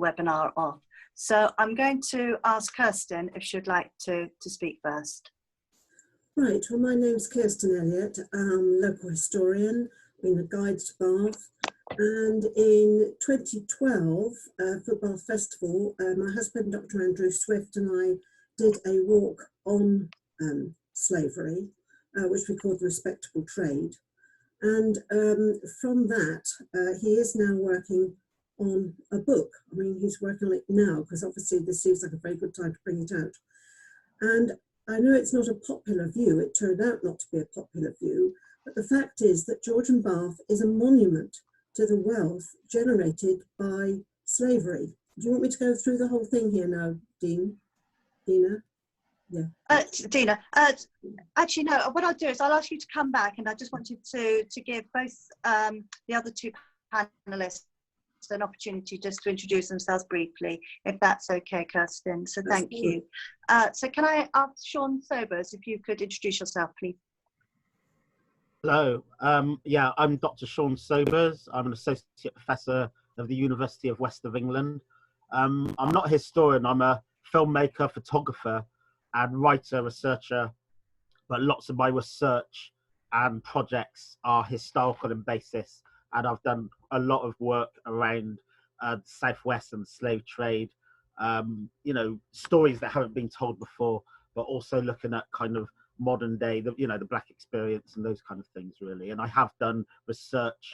webinar off. So I'm going to ask Kirsten if she'd like to speak first. Right, well, my name's Kirsten Elliott. I'm a local historian, been a guide to Bath, and in 2012 for Bath Festival, my husband, Dr. Andrew Swift, and I did a walk on slavery, which we called the Respectable Trade. And from that, he is now working on a book. I mean, he's working on it now, because obviously this seems like a very good time to bring it out. And I know it's not a popular view, it turned out not to be a popular view, but the fact is that Georgian Bath is a monument to the wealth generated by slavery. Do you want me to go through the whole thing here now, Dina? Yeah. Dina, actually no, what I'll do is I'll ask you to come back, and I just wanted to give both the other two panelists an opportunity just to introduce themselves briefly, if that's okay, Kirsten. So thank you. So can I ask Shawn Sobers if you could introduce yourself, please? Hello, yeah, I'm Dr. Shawn Sobers. I'm an associate professor of the University of West of England. I'm not a historian, I'm a filmmaker, photographer, and writer, researcher, but lots of my research and projects are historical in basis, and I've done a lot of work around the Southwest and the slave trade, you know, stories that haven't been told before, but also looking at kind of modern day, you know, the Black experience and those kind of things, really. And I have done research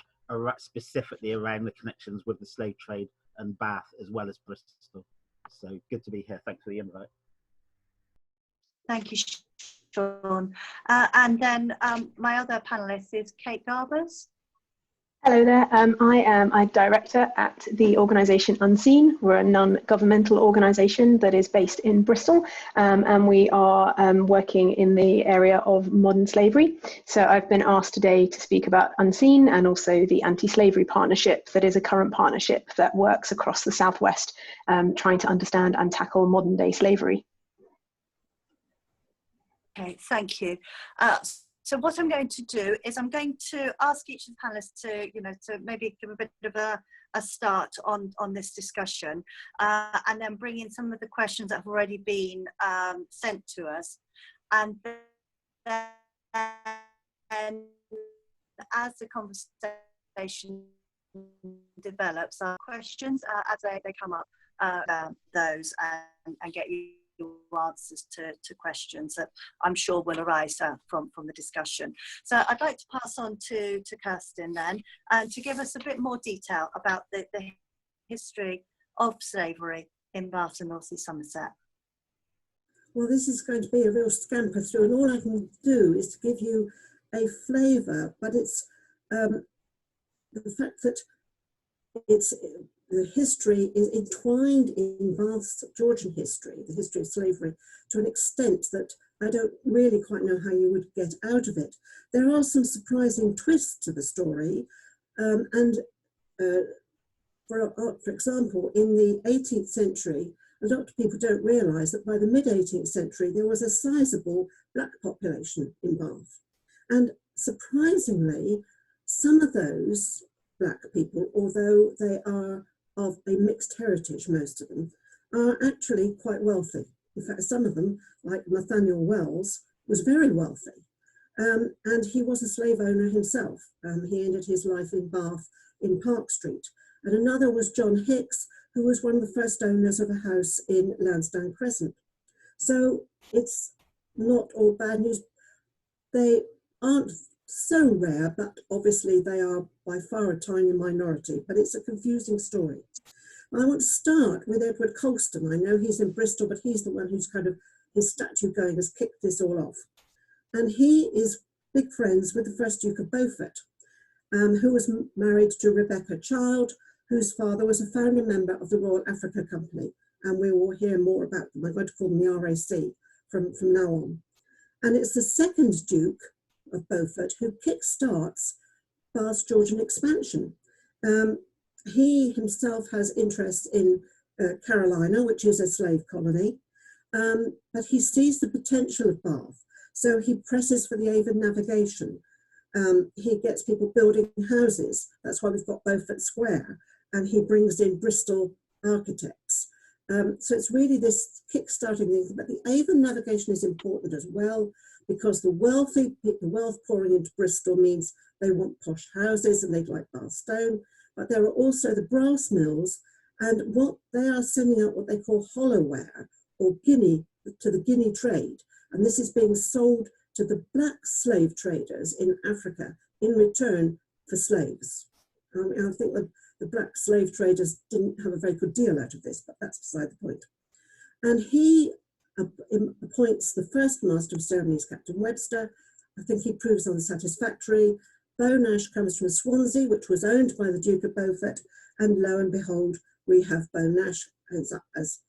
specifically around the connections with the slave trade and Bath, as well as Bristol. So good to be here. Thanks for the invite. Thank you, Shawn. And then my other panelist is Kate Garbers. Hello there, I am a director at the organisation Unseen. We're a non-governmental organisation that is based in Bristol, and we are working in the area of modern slavery. So I've been asked today to speak about Unseen and also the anti-slavery partnership that is a current partnership that works across the Southwest, trying to understand and tackle modern day slavery. Okay, thank you. So what I'm going to do is I'm going to ask each of the panelists to, you know, to maybe give a bit of a start on this discussion, and then bring in some of the questions that have already been sent to us. And then as the conversation develops, our questions as they come up, those and get you answers to questions that I'm sure will arise from the discussion. So I'd like to pass on to Kirsten then, and to give us a bit more detail about the history of slavery in Bath and North East Somerset. Well, this is going to be a real scamper through, and all I can do is to give you a flavour, but it's the fact that the history is entwined in Bath's Georgian history, the history of slavery, to an extent that I don't really quite know how you would get out of it. There are some surprising twists to the story, for example, in the 18th century, a lot of people don't realise that by the mid-18th century there was a sizable Black population in Bath. And surprisingly, some of those Black people, although they are of a mixed heritage, most of them, are actually quite wealthy. In fact, some of them, like Nathaniel Wells, was very wealthy. And he was a slave owner himself. He ended his life in Bath in Park Street. And another was John Hicks, who was one of the first owners of a house in Lansdowne Crescent. So it's not all bad news. They aren't so rare, but obviously they are by far a tiny minority, but it's a confusing story. I want to start with Edward Colston. I know he's in Bristol, but he's the one who's kind of, his statue going has kicked this all off. And he is big friends with the first Duke of Beaufort, who was married to Rebecca Child, whose father was a founding member of the Royal Africa Company. And we will hear more about them. I'm going to call them the RAC from now on. And it's the second Duke of Beaufort who kickstarts Bath's Georgian expansion. He himself has interest in Carolina, which is a slave colony, but he sees the potential of Bath. So he presses for the Avon navigation. He gets people building houses. That's why we've got Beaufort Square. And he brings in Bristol architects. So it's really this kick-starting thing, but the Avon navigation is important as well, because the wealth pouring into Bristol means they want posh houses and they'd like Bath stone, but there are also the brass mills, and what they are sending out what they call hollowware or guinea to the guinea trade, and this is being sold to the black slave traders in Africa in return for slaves. I think that the black slave traders didn't have a very good deal out of this, but that's beside the point. And he appoints the first Master of Ceremonies, Captain Webster. I think he proves unsatisfactory. Bonash comes from Swansea, which was owned by the Duke of Beaufort, and lo and behold, we have Bonash as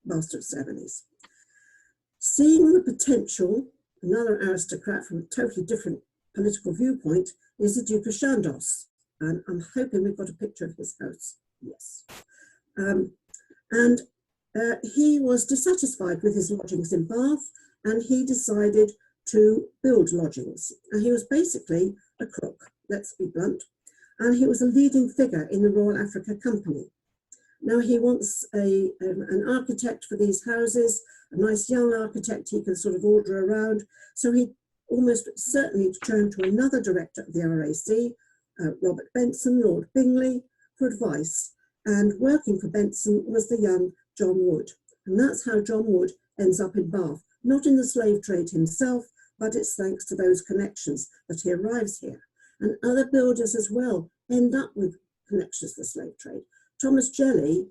Master of Ceremonies. Seeing the potential, another aristocrat from a totally different political viewpoint is the Duke of Chandos. And I'm hoping we've got a picture of his house. Yes. He was dissatisfied with his lodgings in Bath, and he decided to build lodgings. And he was basically a crook, let's be blunt. And he was a leading figure in the Royal Africa Company. Now he wants an architect for these houses, a nice young architect he can sort of order around. So he almost certainly turned to another director of the RAC, Robert Benson, Lord Bingley, for advice. And working for Benson was the young John Wood. And that's how John Wood ends up in Bath, not in the slave trade himself, but it's thanks to those connections that he arrives here. And other builders as well end up with connections to the slave trade. Thomas Jelly,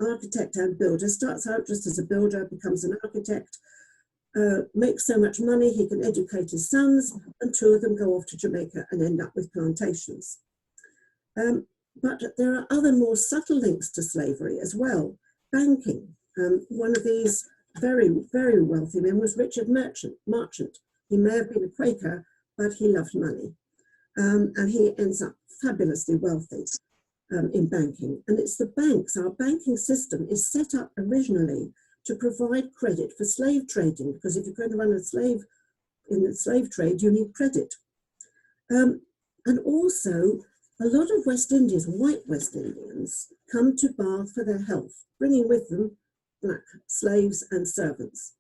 architect and builder, starts out just as a builder, becomes an architect, makes so much money he can educate his sons, and two of them go off to Jamaica and end up with plantations. But there are other more subtle links to slavery as well. Banking. One of these very, very wealthy men was Richard Marchant. He may have been a Quaker, but he loved money. And he ends up fabulously wealthy in banking. And it's the banks, our banking system is set up originally to provide credit for slave trading, because if you're going to run a slave in the slave trade, you need credit. And also, a lot of West Indians, white West Indians, come to Bath for their health, bringing with them black slaves and servants.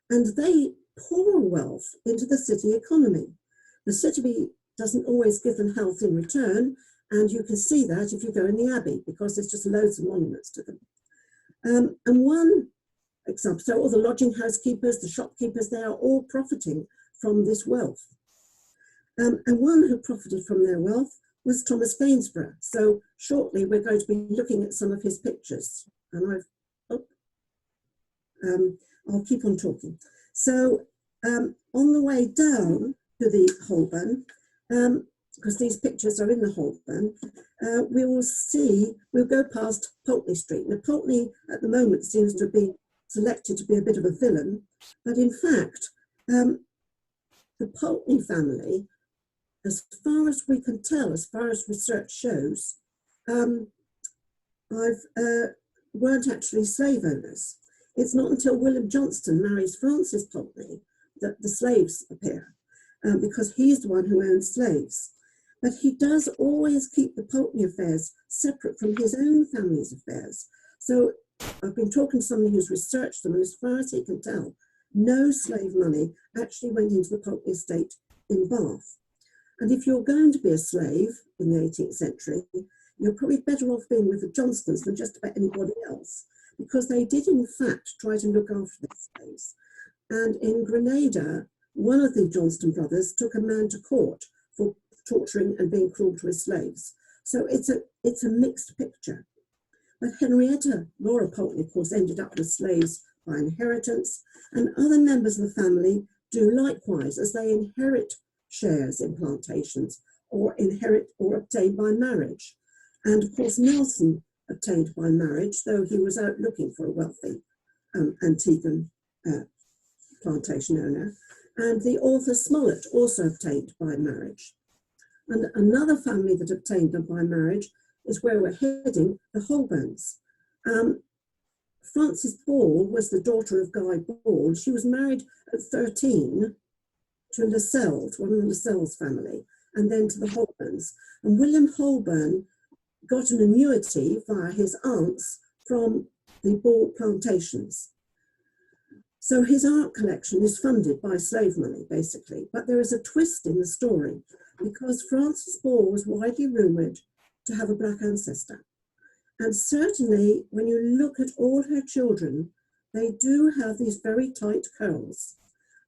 And they pour wealth into the city economy. The city doesn't always give them health in return, and you can see that if you go in the Abbey, because there's just loads of monuments to them. And one example, so all the lodging house keepers, the shopkeepers, they are all profiting from this wealth. And one who profited from their wealth was Thomas Gainsborough. So shortly we're going to be looking at some of his pictures. And I'll keep on talking. So on the way down to the Holborn, because these pictures are in the Holborn, we'll go past Pulteney Street. Now Pulteney at the moment seems to be selected to be a bit of a villain, but in fact, the Pulteney family, as far as we can tell, as far as research shows, weren't actually slave owners. It's not until William Johnston marries Frances Pulteney that the slaves appear, because he's the one who owns slaves. But he does always keep the Pulteney affairs separate from his own family's affairs. So I've been talking to somebody who's researched them, and as far as he can tell, no slave money actually went into the Pulteney estate in Bath. And if you're going to be a slave in the 18th century, you're probably better off being with the Johnstons than just about anybody else, because they did in fact try to look after their slaves. And in Grenada, one of the Johnston brothers took a man to court for torturing and being cruel to his slaves. So it's a mixed picture. But Henrietta Laura Pulteney, of course, ended up with slaves by inheritance, and other members of the family do likewise, as they inherit shares in plantations or inherit or obtain by marriage. And of course, Nelson obtained by marriage, though he was out looking for a wealthy Antiguan plantation owner. And the author Smollett also obtained by marriage. And another family that obtained them by marriage is where we're heading, the Holborns. Frances Ball was the daughter of Guy Ball. She was married at 13 to Lascelles, one of the Lascelles family, and then to the Holborns. And William Holborn got an annuity via his aunts from the Ball plantations. So his art collection is funded by slave money, basically. But there is a twist in the story, because Frances Ball was widely rumoured to have a black ancestor. And certainly, when you look at all her children, they do have these very tight curls.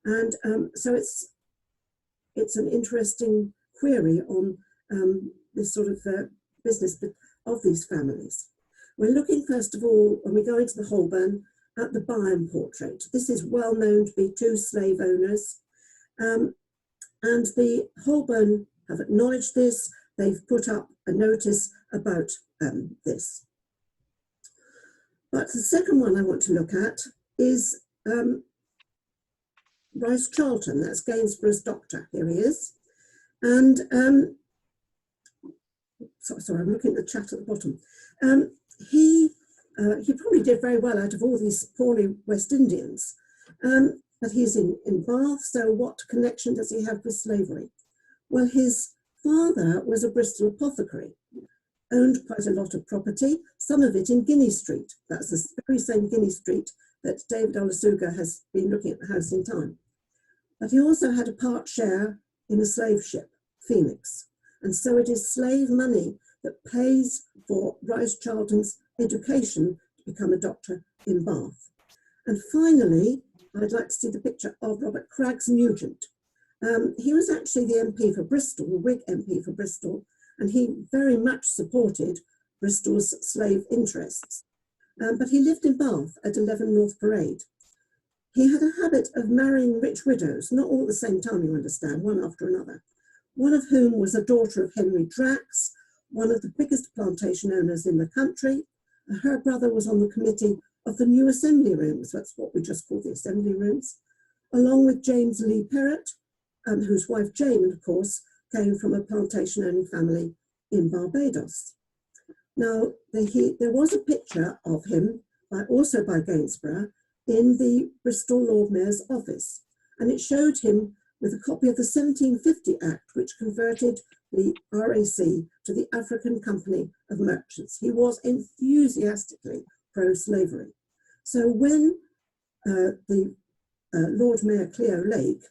And so it's an interesting query on this sort of business of these families. We're looking, first of all, when we go into the Holborn, at the Byam portrait. This is well known to be two slave owners. And the Holborn have acknowledged this. They've put up a notice about this. But the second one I want to look at is Rice Charlton. That's Gainsborough's doctor. Here he is. And sorry, I'm looking at the chat at the bottom. He probably did very well out of all these poorly West Indians, but he's in Bath, so what connection does he have with slavery? Well, his father was a Bristol apothecary, owned quite a lot of property, some of it in Guinea Street. That's the very same Guinea Street that David Olusoga has been looking at the house in time. But he also had a part share in a slave ship, Phoenix, and so it is slave money that pays for Rice Charlton's education to become a doctor in Bath. And finally, I'd like to see the picture of Robert Craggs Nugent. He was actually the MP for Bristol, the Whig MP for Bristol, and he very much supported Bristol's slave interests. But he lived in Bath at 11 North Parade. He had a habit of marrying rich widows, not all at the same time, you understand, one after another, one of whom was a daughter of Henry Drax, one of the biggest plantation owners in the country. Her brother was on the committee of the new assembly rooms, that's what we just call the assembly rooms, along with James Lee Perrott, whose wife Jane, of course, came from a plantation-owning family in Barbados. Now, there was a picture of him, also by Gainsborough, in the Bristol Lord Mayor's office, and it showed him with a copy of the 1750 Act, which converted the RAC to the African Company of Merchants. He was enthusiastically pro-slavery. So when the Lord Mayor Cleo Lake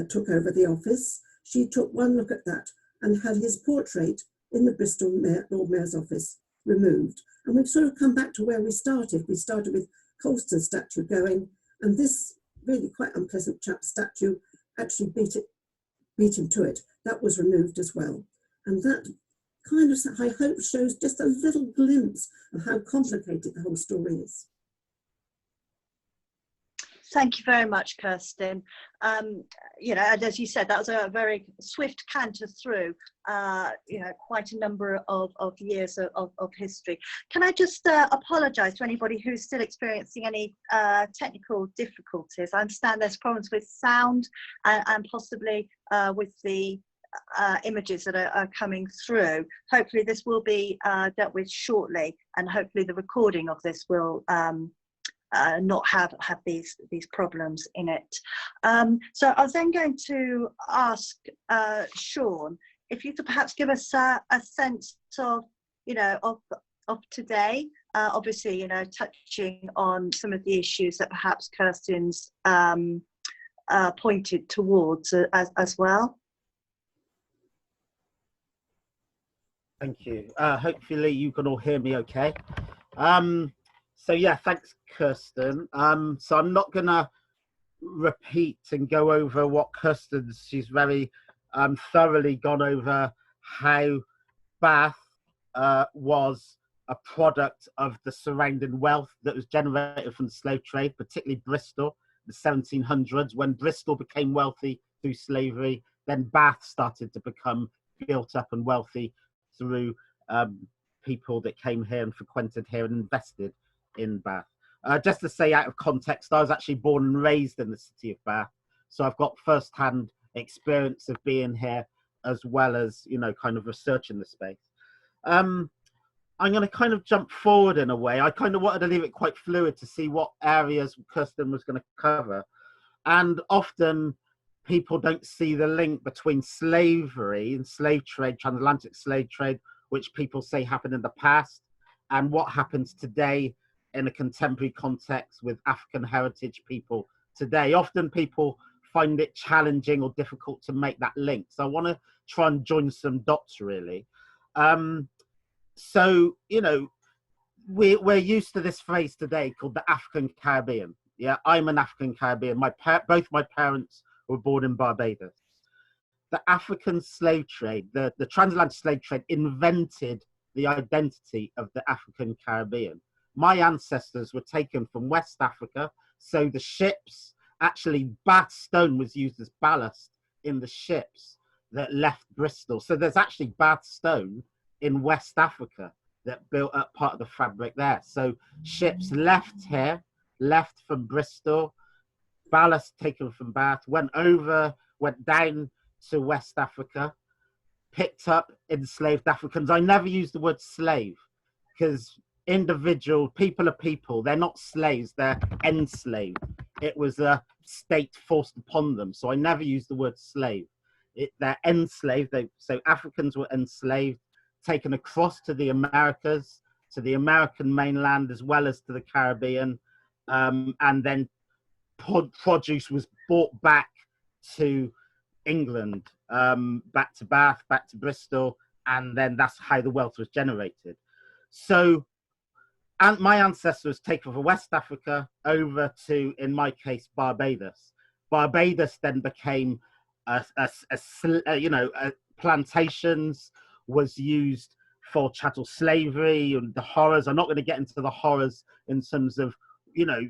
took over the office, she took one look at that and had his portrait in the Bristol Lord Mayor's office removed. And we've sort of come back to where we started. We started with Colston's statue going, and this really quite unpleasant chap statue actually beat him to it. That was removed as well. And that kind of, I hope, shows just a little glimpse of how complicated the whole story is. Thank you very much, Kirsten. You know, and as you said, that was a very swift canter through, you know, quite a number of years of history. Can I just apologise to anybody who's still experiencing any technical difficulties? I understand there's problems with sound and possibly with the images that are coming through. Hopefully this will be dealt with shortly, and hopefully the recording of this will not have these problems in it. So I was then going to ask Shawn if you could perhaps give us a sense of, you know, of today. Obviously, you know, touching on some of the issues that perhaps Kirsten's pointed towards as well. Thank you. Hopefully you can all hear me okay. So yeah, thanks, Kirsten. So I'm not gonna repeat and go over what she's very thoroughly gone over how Bath was a product of the surrounding wealth that was generated from the slave trade, particularly Bristol, the 1700s, when Bristol became wealthy through slavery. Then Bath started to become built up and wealthy through people that came here and frequented here and invested in Bath. Just to say out of context, I was actually born and raised in the city of Bath, so I've got first-hand experience of being here as well as, you know, kind of researching the space. I'm going to kind of jump forward in a way. I kind of wanted to leave it quite fluid to see what areas Kirsten was going to cover, and often people don't see the link between slavery and slave trade, transatlantic slave trade, which people say happened in the past, and what happens today in a contemporary context with African heritage people today. Often people find it challenging or difficult to make that link. So I want to try and join some dots, really. So, you know, we're used to this phrase today called the African Caribbean. Yeah, I'm an African Caribbean. Both my parents were born in Barbados. The African slave trade, the transatlantic slave trade, invented the identity of the African Caribbean. My ancestors were taken from West Africa, so the ships, actually Bath stone was used as ballast in the ships that left Bristol. So there's actually Bath stone in West Africa that built up part of the fabric there. So ships left here, left from Bristol, ballast taken from Bath, went down to West Africa, picked up enslaved Africans. I never use the word slave because people are people. They're not slaves, they're enslaved. It was a state forced upon them. So I never use the word slave. They're enslaved. So Africans were enslaved, taken across to the Americas, to the American mainland, as well as to the Caribbean. And then produce was brought back to England, back to Bath, back to Bristol, and then that's how the wealth was generated. So, and my ancestor was taken from West Africa over to, in my case, Barbados. Barbados then became plantations, was used for chattel slavery and the horrors. I'm not going to get into the horrors in terms of, you know,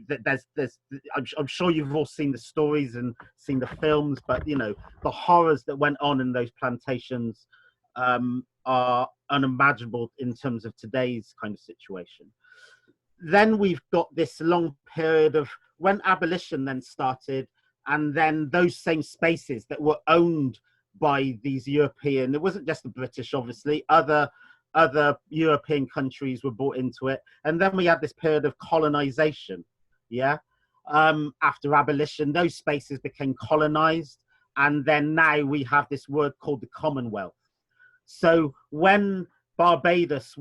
I'm sure you've all seen the stories and seen the films, but, you know, the horrors that went on in those plantations are unimaginable in terms of today's kind of situation. Then we've got this long period of when abolition then started, and then those same spaces that were owned by these European, it wasn't just the British, obviously, other European countries were brought into it. And then we had this period of colonization, yeah? After abolition, those spaces became colonized. And then now we have this word called the Commonwealth. So when Barbados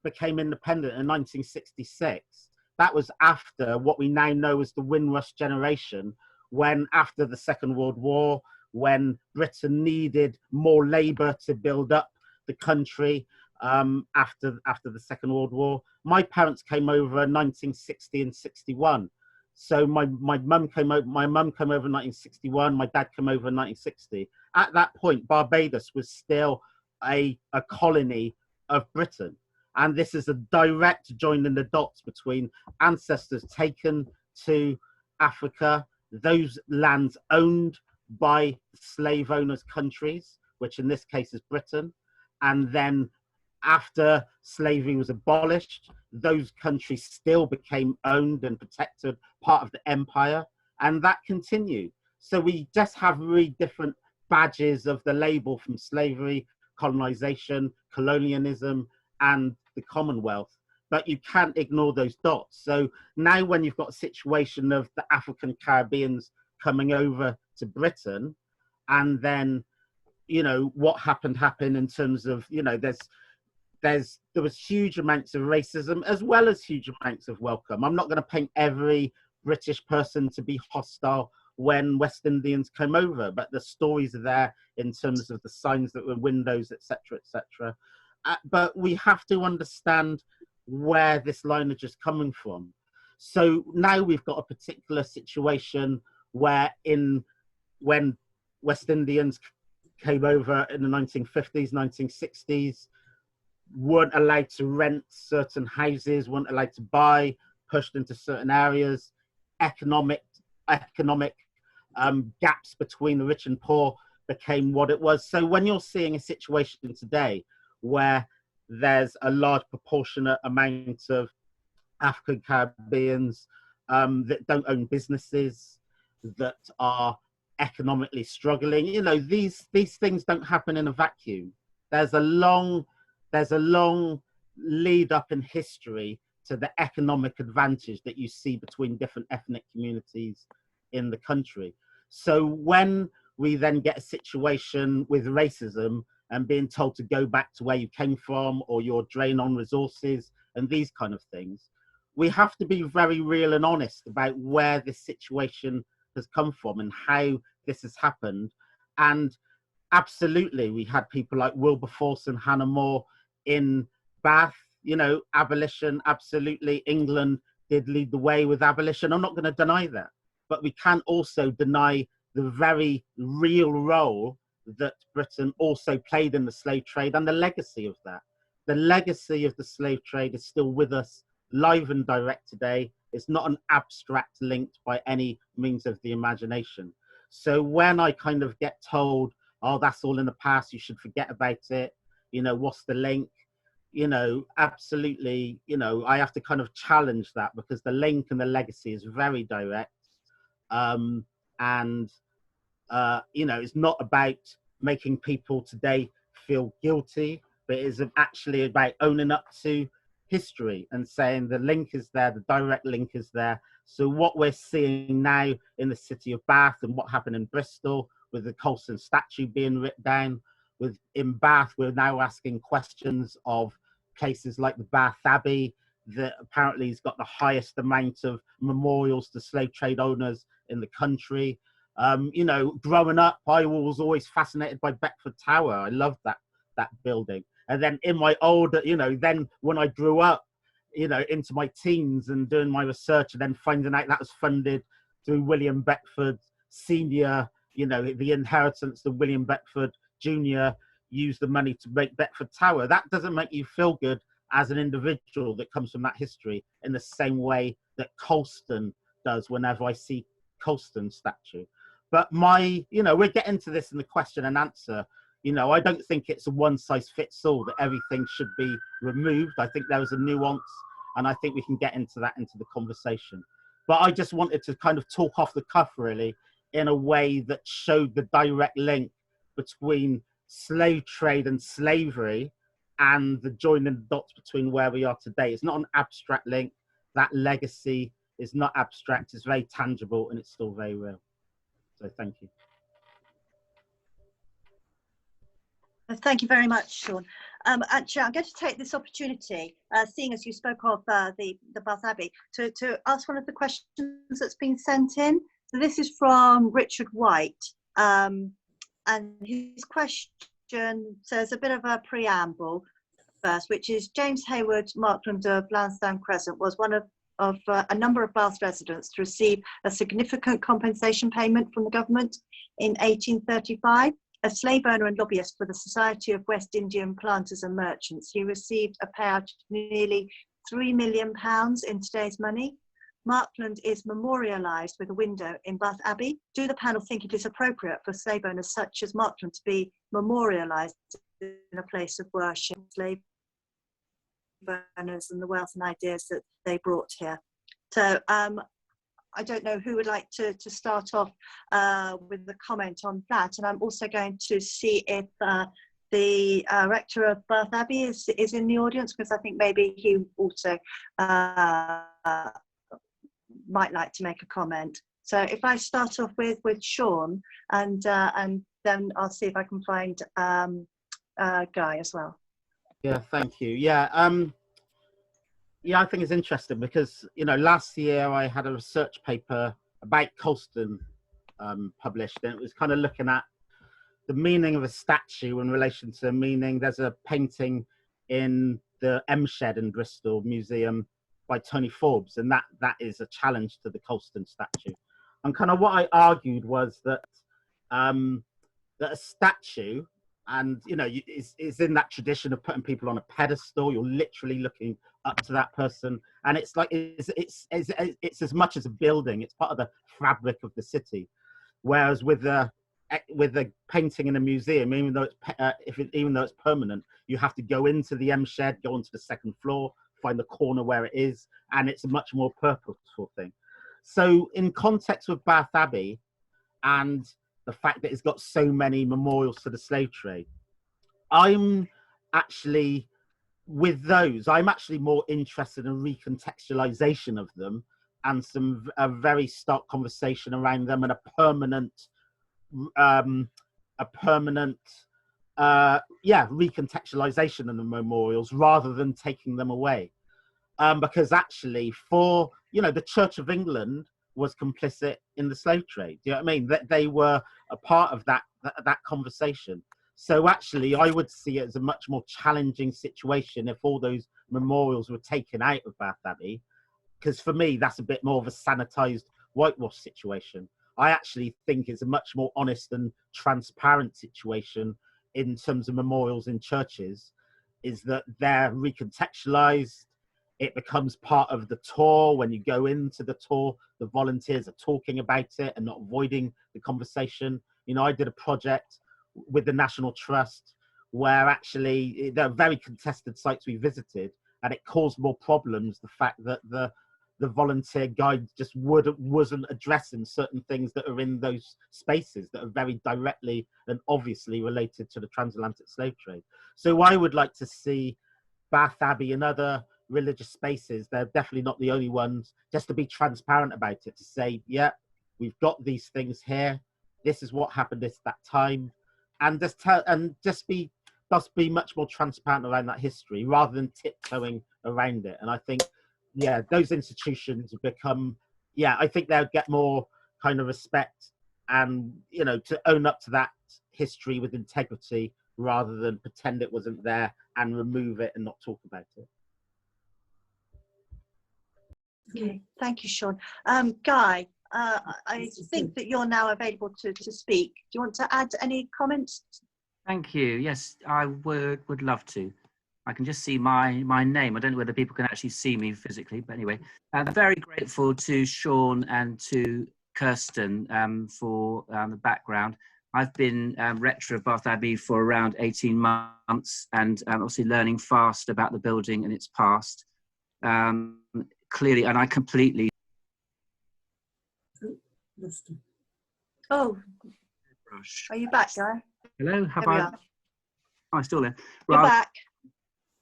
became independent in 1966, that was after what we now know as the Windrush generation, when after the Second World War, when Britain needed more labor to build up the country, after the Second World War. My parents came over in 1960 and 61. So my mum came over in 1961, my dad came over in 1960. At that point, Barbados was still a colony of Britain. And this is a direct joining the dots between ancestors taken to Africa, those lands owned by slave owners' countries, which in this case is Britain, and then after slavery was abolished, those countries still became owned and protected, part of the empire, and that continued. So we just have really different badges of the label from slavery, colonization, colonialism, and the Commonwealth, but you can't ignore those dots. So now when you've got a situation of the African Caribbeans coming over to Britain, and then, you know, what happened in terms of, you know, there was huge amounts of racism as well as huge amounts of welcome. I'm not going to paint every British person to be hostile when West Indians came over, but the stories are there in terms of the signs that were windows, etc., etc. But we have to understand where this lineage is coming from. So now we've got a particular situation where when West Indians came over in the 1950s, 1960s, weren't allowed to rent certain houses, weren't allowed to buy, pushed into certain areas, economic gaps between the rich and poor became what it was. So when you're seeing a situation today where there's a large proportionate amount of African Caribbeans that don't own businesses, that are economically struggling, you know, these things don't happen in a vacuum. There's a long lead up in history to the economic advantage that you see between different ethnic communities in the country. So when we then get a situation with racism, and being told to go back to where you came from, or you're drain on resources and these kind of things. We have to be very real and honest about where this situation has come from and how this has happened. And absolutely, we had people like Wilberforce and Hannah More in Bath, you know, abolition, absolutely. England did lead the way with abolition. I'm not going to deny that. But we can't also deny the very real role that Britain also played in the slave trade and the legacy of that. The legacy of the slave trade is still with us, live and direct today. It's not an abstract linked by any means of the imagination. So when I kind of get told, oh, that's all in the past, you should forget about it, you know, what's the link? You know, absolutely, you know, I have to kind of challenge that, because the link and the legacy is very direct. You know, it's not about making people today feel guilty, but it is actually about owning up to history and saying the link is there, the direct link is there. So what we're seeing now in the city of Bath and what happened in Bristol with the Colston statue being ripped down, in Bath, we're now asking questions of places like the Bath Abbey, that apparently has got the highest amount of memorials to slave trade owners in the country. You know, growing up, I was always fascinated by Beckford Tower. I loved that building. And then in my older, you know, then when I grew up, you know, into my teens and doing my research and then finding out that was funded through William Beckford Senior, you know, the inheritance of William Beckford Jr. used the money to make Beckford Tower. That doesn't make you feel good as an individual that comes from that history, in the same way that Colston does whenever I see Colston statue. But you know, we're getting to this in the question and answer. You know, I don't think it's a one size fits all, that everything should be removed. I think there was a nuance, and I think we can get into that into the conversation. But I just wanted to kind of talk off the cuff, really, in a way that showed the direct link between slave trade and slavery and the joining the dots between where we are today. It's not an abstract link. That legacy is not abstract. It's very tangible, and it's still very real. So thank you. Thank you very much, Shawn. Actually, I'm going to take this opportunity, seeing as you spoke of the Bath Abbey, to ask one of the questions that's been sent in. So this is from Richard White, and his question says a bit of a preamble first, which is: James Hayward, Markland of Lansdowne Crescent, was one of a number of Bath residents to receive a significant compensation payment from the government in 1835. A slave owner and lobbyist for the Society of West Indian Planters and Merchants, he received a payout of nearly £3 million in today's money. Markland is memorialised with a window in Bath Abbey. Do the panel think it is appropriate for slave owners such as Markland to be memorialised in a place of worship? Slave owners and the wealth and ideas that they brought here. So I don't know who would like to start off with the comment on that. And I'm also going to see if the rector of Bath Abbey is in the audience, because I think maybe he also might like to make a comment. So if I start off with Shawn, and then I'll see if I can find Guy as well. Yeah, thank you. Yeah. Yeah, I think it's interesting because, you know, last year I had a research paper about Colston published, and it was kind of looking at the meaning of a statue in relation to meaning. There's a painting in the M Shed in Bristol Museum by Tony Forbes, and that is a challenge to the Colston statue. And kind of what I argued was that that a statue, and you know, is in that tradition of putting people on a pedestal. You're literally looking up to that person, and it's like it's as much as a building. It's part of the fabric of the city. Whereas with the painting in a museum, even though it's permanent, you have to go into the M Shed, go onto the second floor, find the corner where it is, and it's a much more purposeful thing. So in context with Bath Abbey and the fact that it's got so many memorials to the slave trade, I'm actually more interested in recontextualization of them and a very stark conversation around them, and a permanent recontextualization of the memorials rather than taking them away. Because actually, for the Church of England was complicit in the slave trade. Do you know what I mean? That they were a part of that conversation. So actually, I would see it as a much more challenging situation if all those memorials were taken out of Bath Abbey, because for me, that's a bit more of a sanitized whitewash situation. I actually think it's a much more honest and transparent situation in terms of memorials in churches, is that they're recontextualized. It becomes part of the tour. When you go into the tour, the volunteers are talking about it and not avoiding the conversation. I did a project with the National Trust where actually there are very contested sites we visited, and it caused more problems, the fact that the volunteer guide just wasn't addressing certain things that are in those spaces that are very directly and obviously related to the transatlantic slave trade. So I would like to see Bath Abbey and other religious spaces, they're definitely not the only ones, just to be transparent about it, to say, yeah, we've got these things here, this is what happened at that time, and just be much more transparent around that history rather than tiptoeing around it. And I think, those institutions become, I think they'll get more kind of respect and, to own up to that history with integrity rather than pretend it wasn't there and remove it and not talk about it. Okay, thank you, Shawn. Guy, I think that you're now available to speak. Do you want to add any comments? Thank you. Yes, I would love to. I can just see my name. I don't know whether people can actually see me physically, but anyway, I'm very grateful to Shawn and to Kirsten for the background. I've been rector of Bath Abbey for around 18 months and obviously learning fast about the building and its past. Clearly, and I completely... Oh, are you back, Guy? Hello, have I? Oh, I'm still there. You're back.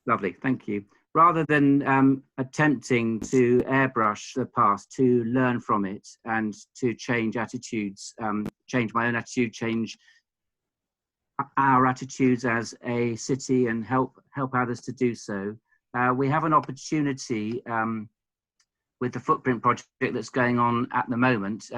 Lovely, thank you. Rather than attempting to airbrush the past, to learn from it and to change attitudes, change my own attitude, change our attitudes as a city and help others to do so, we have an opportunity with the Footprint project that's going on at the moment.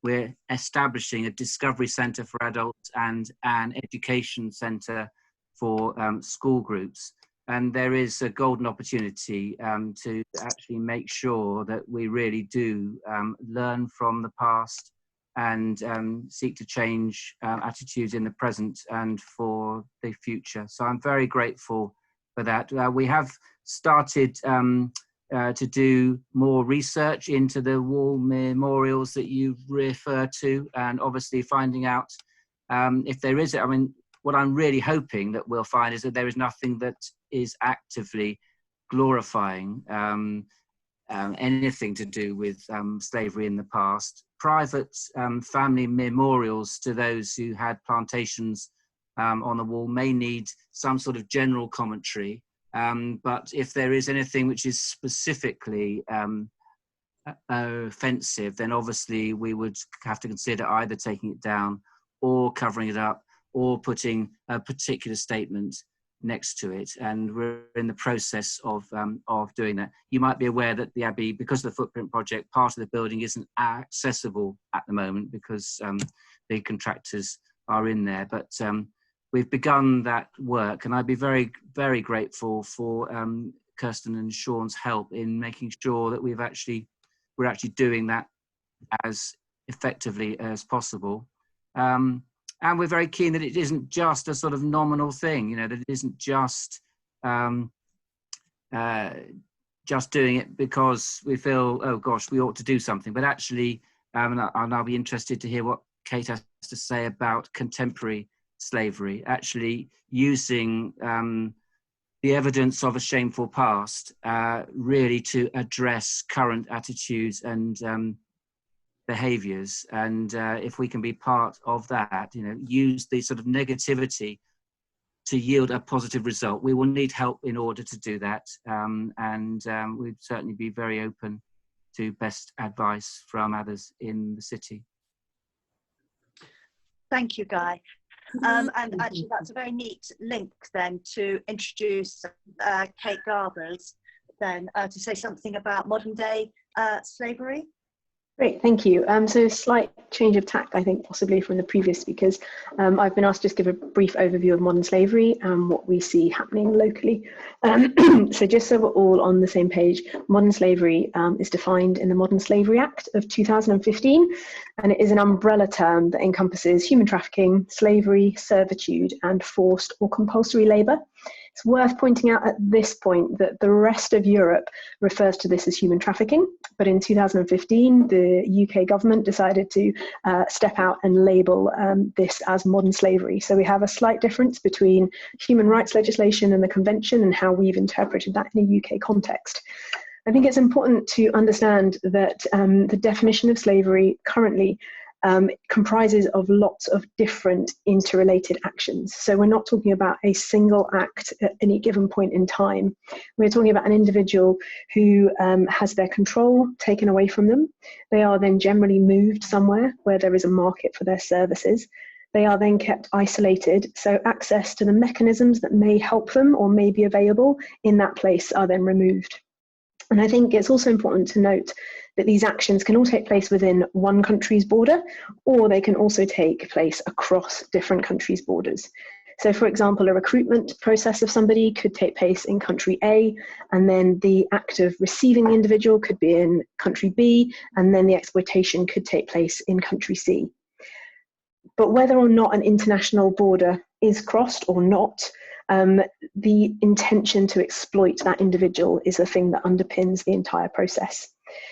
We're establishing a discovery centre for adults and an education centre for school groups. And there is a golden opportunity to actually make sure that we really do learn from the past and seek to change attitudes in the present and for the future. So I'm very grateful for that. We have started to do more research into the wall memorials that you refer to, and obviously finding out if there is, what I'm really hoping that we'll find is that there is nothing that is actively glorifying anything to do with slavery in the past. Private family memorials to those who had plantations on the wall may need some sort of general commentary, but if there is anything which is specifically offensive, then obviously we would have to consider either taking it down or covering it up or putting a particular statement next to it, and we're in the process of doing that. You might be aware that the Abbey, because of the Footprint project, part of the building isn't accessible at the moment because the contractors are in there, but we've begun that work, and I'd be very, very grateful for Kirsten and Shawn's help in making sure that we're actually doing that as effectively as possible. And we're very keen that it isn't just a sort of nominal thing, that it isn't just doing it because we feel, oh gosh, we ought to do something, but actually, and I'll be interested to hear what Kate has to say about contemporary slavery, actually using the evidence of a shameful past really to address current attitudes and behaviors, and if we can be part of that, use the sort of negativity to yield a positive result. We will need help in order to do that, and we'd certainly be very open to best advice from others in the city. Thank you, Guy. And actually that's a very neat link then to introduce Kate Garbers then to say something about modern day slavery. Great, thank you. So slight change of tack, I think, possibly from the previous speakers. I've been asked to just give a brief overview of modern slavery and what we see happening locally. So just so we're all on the same page, modern slavery is defined in the Modern Slavery Act of 2015, and it is an umbrella term that encompasses human trafficking, slavery, servitude, and forced or compulsory labour. It's worth pointing out at this point that the rest of Europe refers to this as human trafficking, but in 2015, the UK government decided to step out and label this as modern slavery. So we have a slight difference between human rights legislation and the convention and how we've interpreted that in a UK context. I think it's important to understand that the definition of slavery currently comprises of lots of different interrelated actions. So we're not talking about a single act at any given point in time. We're talking about an individual who has their control taken away from them. They are then generally moved somewhere where there is a market for their services. They are then kept isolated, so access to the mechanisms that may help them or may be available in that place are then removed. And I think it's also important to note that these actions can all take place within one country's border, or they can also take place across different countries' borders. So for example, a recruitment process of somebody could take place in country A, and then the act of receiving the individual could be in country B, and then the exploitation could take place in country C. But whether or not an international border is crossed or not, the intention to exploit that individual is the thing that underpins the entire process.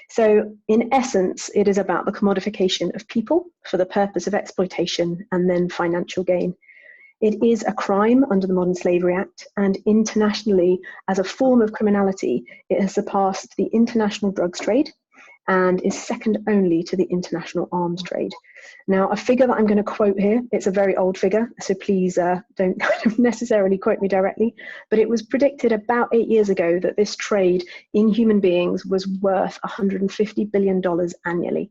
So in essence, it is about the commodification of people for the purpose of exploitation and then financial gain. It is a crime under the Modern Slavery Act, and internationally, as a form of criminality, it has surpassed the international drugs trade and is second only to the international arms trade. Now, a figure that I'm going to quote here, it's a very old figure, so please don't kind of necessarily quote me directly, but it was predicted about 8 years ago that this trade in human beings was worth $150 billion annually.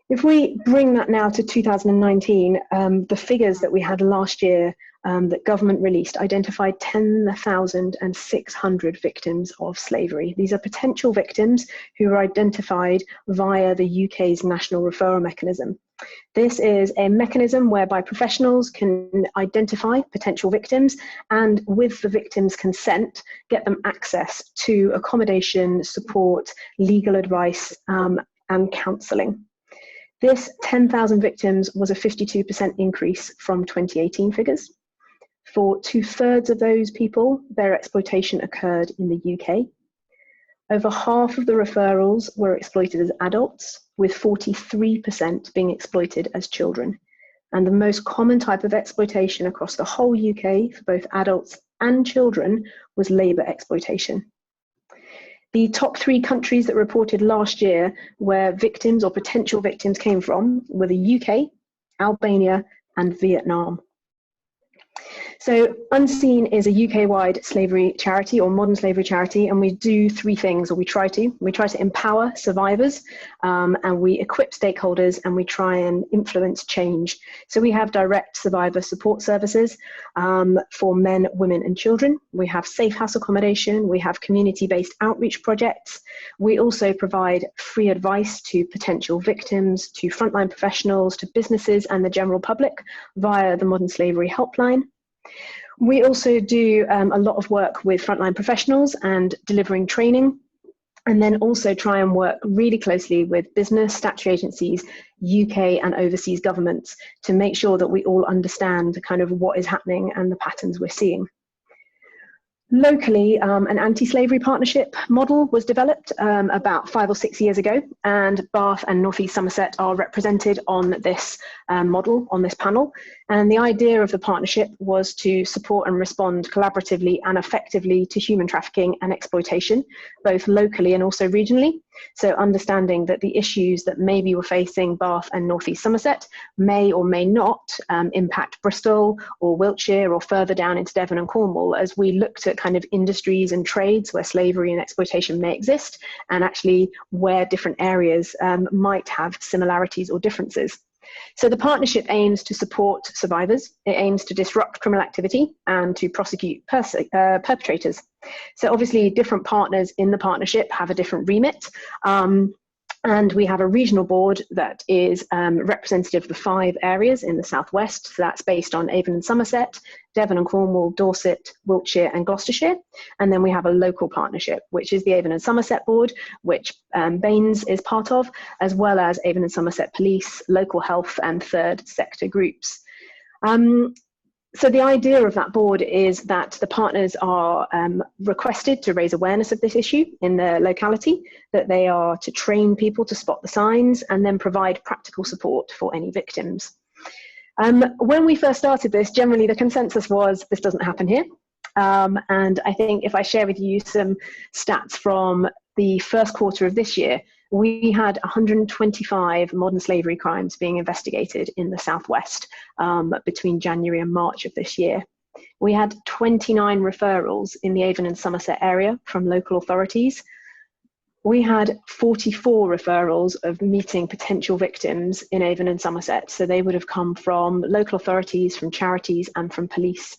If we bring that now to 2019, the figures that we had last year that government released identified 10,600 victims of slavery. These are potential victims who were identified via the UK's national referral mechanism. This is a mechanism whereby professionals can identify potential victims and, with the victim's consent, get them access to accommodation, support, legal advice, and counselling. This 10,000 victims was a 52% increase from 2018 figures. For 2/3 of those people, their exploitation occurred in the UK. Over half of the referrals were exploited as adults, with 43% being exploited as children. And the most common type of exploitation across the whole UK for both adults and children was labour exploitation. The top 3 countries that reported last year where victims or potential victims came from were the UK, Albania, and Vietnam. So Unseen is a UK-wide slavery charity or modern slavery charity, and we do 3 things, or we try to. We try to empower survivors, and we equip stakeholders, and we try and influence change. So we have direct survivor support services for men, women, and children. We have safe house accommodation. We have community-based outreach projects. We also provide free advice to potential victims, to frontline professionals, to businesses, and the general public via the Modern Slavery Helpline. We also do a lot of work with frontline professionals and delivering training, and then also try and work really closely with business, statutory agencies, UK and overseas governments to make sure that we all understand kind of what is happening and the patterns we're seeing. Locally, an anti-slavery partnership model was developed about 5 or 6 years ago, and Bath and North East Somerset are represented on this model, on this panel. And the idea of the partnership was to support and respond collaboratively and effectively to human trafficking and exploitation, both locally and also regionally. So understanding that the issues that maybe were facing Bath and North East Somerset may or may not impact Bristol or Wiltshire or further down into Devon and Cornwall, as we looked at kind of industries and trades where slavery and exploitation may exist, and actually where different areas might have similarities or differences. So the partnership aims to support survivors, it aims to disrupt criminal activity and to prosecute perpetrators. So obviously different partners in the partnership have a different remit. And we have a regional board that is representative of the 5 areas in the southwest. So that's based on Avon and Somerset, Devon and Cornwall, Dorset, Wiltshire and Gloucestershire. And then we have a local partnership, which is the Avon and Somerset board, which B&NES is part of, as well as Avon and Somerset Police, local health and third sector groups. So the idea of that board is that the partners are requested to raise awareness of this issue in their locality, that they are to train people to spot the signs and then provide practical support for any victims. When we first started this, generally the consensus was this doesn't happen here. And I think if I share with you some stats from the first quarter of this year, we had 125 modern slavery crimes being investigated in the southwest between January and March of this year. We had 29 referrals in the Avon and Somerset area from local authorities. We had 44 referrals of meeting potential victims in Avon and Somerset. So they would have come from local authorities, from charities and from police.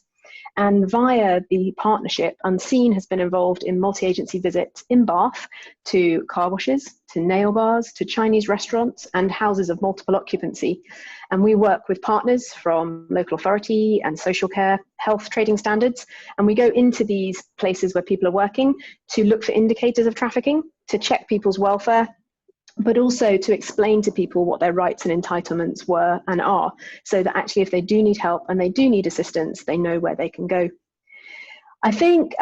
And via the partnership, Unseen has been involved in multi-agency visits in Bath to car washes, to nail bars, to Chinese restaurants and houses of multiple occupancy. And we work with partners from local authority and social care, health trading standards. And we go into these places where people are working to look for indicators of trafficking, to check people's welfare, but also to explain to people what their rights and entitlements were and are, so that actually if they do need help and they do need assistance, they know where they can go. I think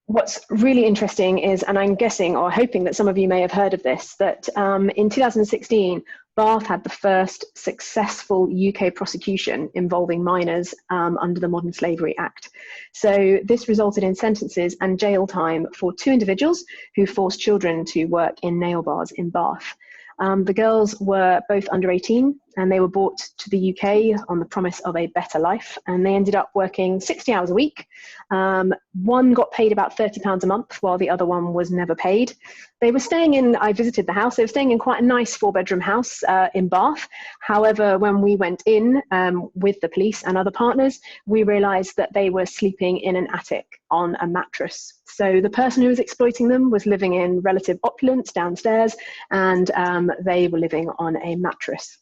what's really interesting is, and I'm guessing or hoping that some of you may have heard of this, that in 2016, Bath had the first successful UK prosecution involving minors under the Modern Slavery Act. So this resulted in sentences and jail time for 2 individuals who forced children to work in nail bars in Bath. The girls were both under 18 and they were brought to the UK on the promise of a better life, and they ended up working 60 hours a week. One got paid about £30 a month while the other one was never paid. They were staying in, I visited the house, they were staying in quite a nice 4-bedroom house in Bath. However, when we went in with the police and other partners, we realised that they were sleeping in an attic on a mattress. So the person who was exploiting them was living in relative opulence downstairs, and they were living on a mattress.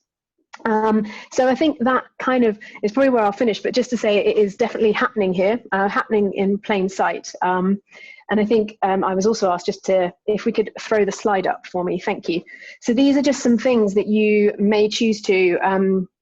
So I think that kind of is probably where I'll finish, but just to say it is definitely happening here, happening in plain sight. And I think I was also asked just to, if we could throw the slide up for me, thank you. So these are just some things that you may choose to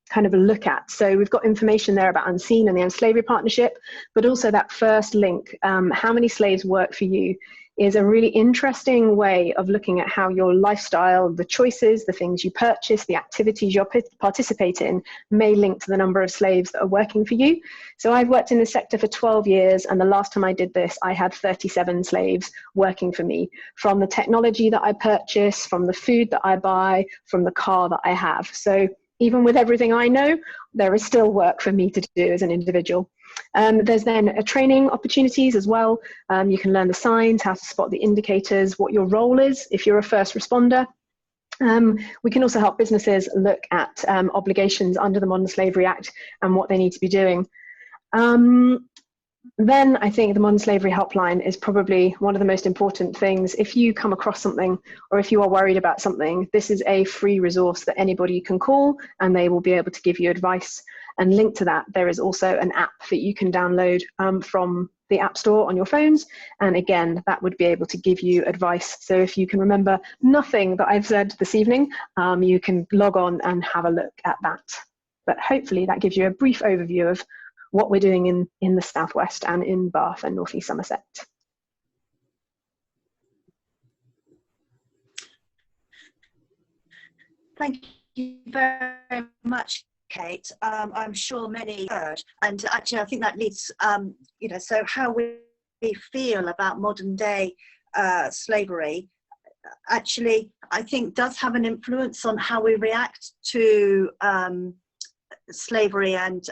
kind of look at. So we've got information there about Unseen and the End Slavery Partnership, but also that first link, how many slaves work for you, is a really interesting way of looking at how your lifestyle, the choices, the things you purchase, the activities you participate in may link to the number of slaves that are working for you. So I've worked in this sector for 12 years, and the last time I did this, I had 37 slaves working for me, from the technology that I purchase, from the food that I buy, from the car that I have. So even with everything I know, there is still work for me to do as an individual. There's then training opportunities as well. You can learn the signs, how to spot the indicators, what your role is if you're a first responder. We can also help businesses look at obligations under the Modern Slavery Act and what they need to be doing. Then I think the Modern Slavery Helpline is probably one of the most important things. If you come across something, or if you are worried about something, this is a free resource that anybody can call and they will be able to give you advice. And linked to that, there is also an app that you can download from the App Store on your phones. And again, that would be able to give you advice. So if you can remember nothing that I've said this evening, you can log on and have a look at that. But hopefully that gives you a brief overview of what we're doing in the Southwest and in Bath and North East Somerset. Thank you very much, Kate. I'm sure many heard, and actually I think that leads, so how we feel about modern day slavery, actually I think does have an influence on how we react to slavery and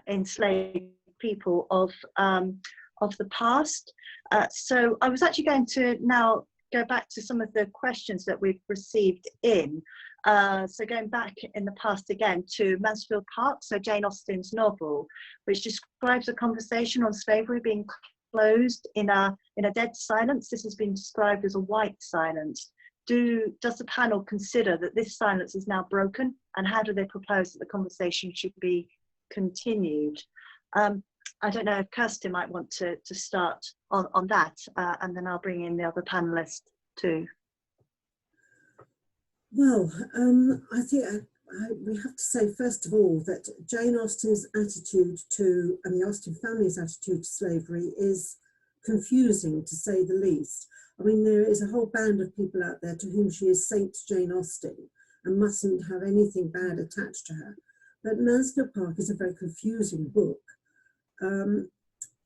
enslaved people of the past. So I was actually going to now go back to some of the questions that we've received in. So going back in the past again to Mansfield Park, so Jane Austen's novel, which describes a conversation on slavery being closed in a dead silence. This has been described as a white silence. Does the panel consider that this silence is now broken, and how do they propose that the conversation should be continued? I don't know if Kirsten might want to start on that, and then I'll bring in the other panelists too. Well, I think we have to say, first of all, that Jane Austen's attitude to, and the Austen family's attitude to slavery is confusing, to say the least. I mean, there is a whole band of people out there to whom she is Saint Jane Austen and mustn't have anything bad attached to her. But Mansfield Park is a very confusing book.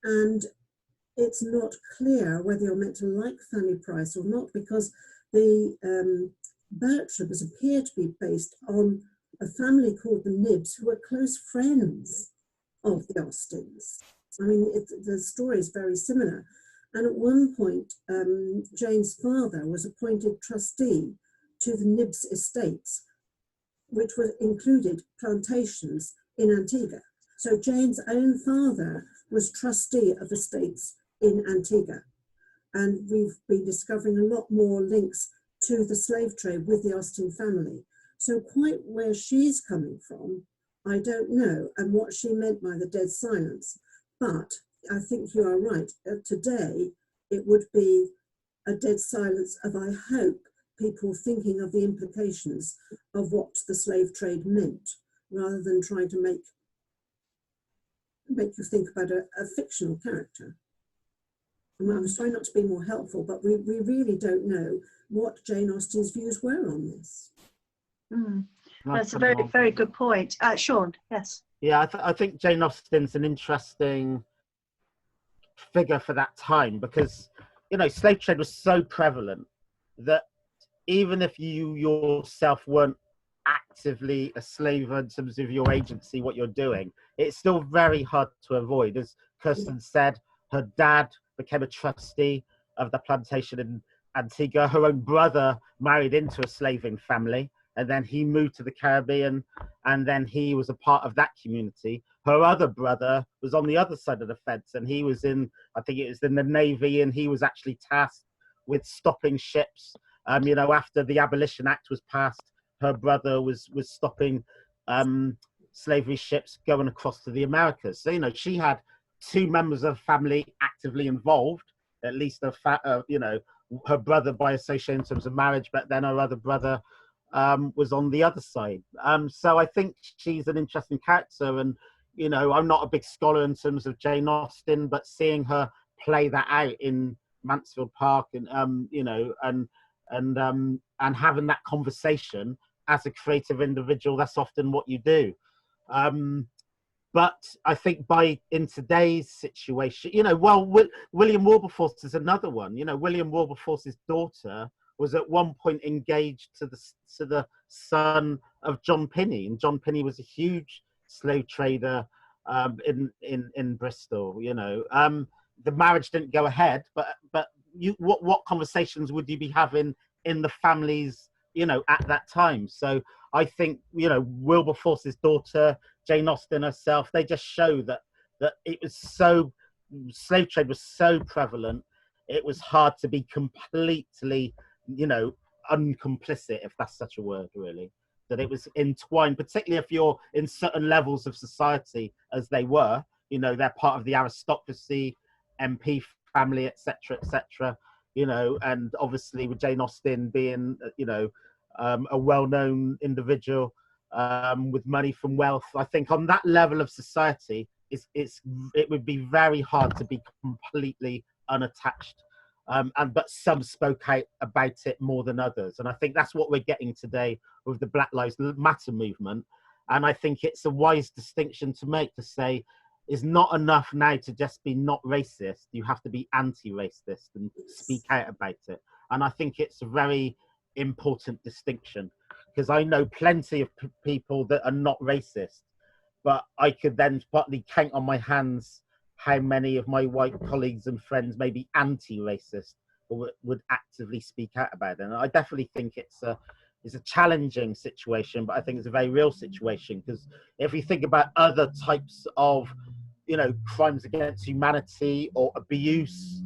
And it's not clear whether you're meant to like Fanny Price or not, because the Bertrams appear to be based on a family called the Nibbs, who were close friends of the Austens. I mean, the story is very similar. And at one point, Jane's father was appointed trustee to the Nibbs estates, which included plantations in Antigua. So Jane's own father was trustee of estates in Antigua. And we've been discovering a lot more links to the slave trade with the Austen family. So quite where she's coming from, I don't know, and what she meant by the dead silence. But I think you are right. Today, it would be a dead silence of, I hope, people thinking of the implications of what the slave trade meant, rather than trying to make you think about a fictional character. And I'm trying not to be more helpful, but we really don't know what Jane Austen's views were on this. That's a very, very good point. Shawn, yes. Yeah, I think Jane Austen's an interesting figure for that time, because, you know, slave trade was so prevalent that even if you yourself weren't actively a slave in terms of your agency, what you're doing, it's still very hard to avoid. As Kirsten said, her dad became a trustee of the plantation in Antigua. Her own brother married into a slaving family, and then he moved to the Caribbean, and then he was a part of that community. Her other brother was on the other side of the fence, and he was in, I think it was in the Navy, and he was actually tasked with stopping ships. You know, after the Abolition Act was passed, her brother was stopping slavery ships going across to the Americas. So, you know, she had two members of family actively involved, at least you know, her brother by association in terms of marriage, but then her other brother was on the other side. So I think she's an interesting character, and, you know, I'm not a big scholar in terms of Jane Austen, but seeing her play that out in Mansfield Park, and you know, and having that conversation as a creative individual, that's often what you do. But I think in today's situation, you know, well, William Wilberforce is another one. You know, William Wilberforce's daughter was at one point engaged to the son of John Pinney, and John Pinney was a huge slave trader in Bristol. You know, the marriage didn't go ahead, but what conversations would you be having in the families, you know, at that time? So I think, you know, Wilberforce's daughter, Jane Austen herself, they just show that it was so, slave trade was so prevalent, it was hard to be completely, you know, uncomplicit, if that's such a word, really. That it was entwined, particularly if you're in certain levels of society, as they were. You know, they're part of the aristocracy, MP family, etc., etc. You know, and obviously with Jane Austen being, you know, a well-known individual with money from wealth, I think on that level of society, it would be very hard to be completely unattached. But some spoke out about it more than others, and I think that's what we're getting today with the Black Lives Matter movement. And I think it's a wise distinction to make, to say it's not enough now to just be not racist. You have to be anti-racist and speak out about it. And I think it's a very important distinction, because I know plenty of people that are not racist, but I could then partly count on my hands how many of my white colleagues and friends may be anti-racist, or would actively speak out about it. And I definitely think it's a challenging situation, but I think it's a very real situation, because if you think about other types of, you know, crimes against humanity or abuse,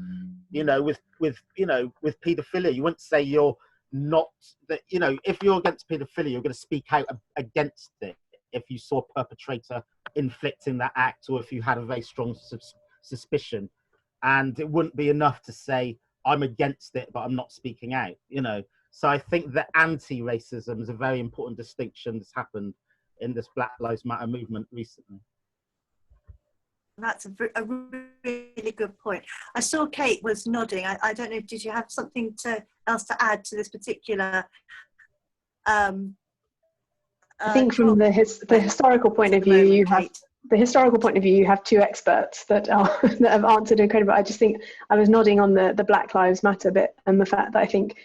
you know, with paedophilia, you wouldn't say you're not, that, you know, if you're against paedophilia, you're going to speak out against it if you saw a perpetrator inflicting that act, or if you had a very strong suspicion. And it wouldn't be enough to say, I'm against it, but I'm not speaking out, you know. So I think that anti-racism is a very important distinction that's happened in this Black Lives Matter movement recently. That's a really good point. I saw Kate was nodding. I don't know, did you have something else to add to this particular? I think from the historical point of view, you have two experts that have answered incredible. I just think I was nodding on the Black Lives Matter bit, and the fact that I think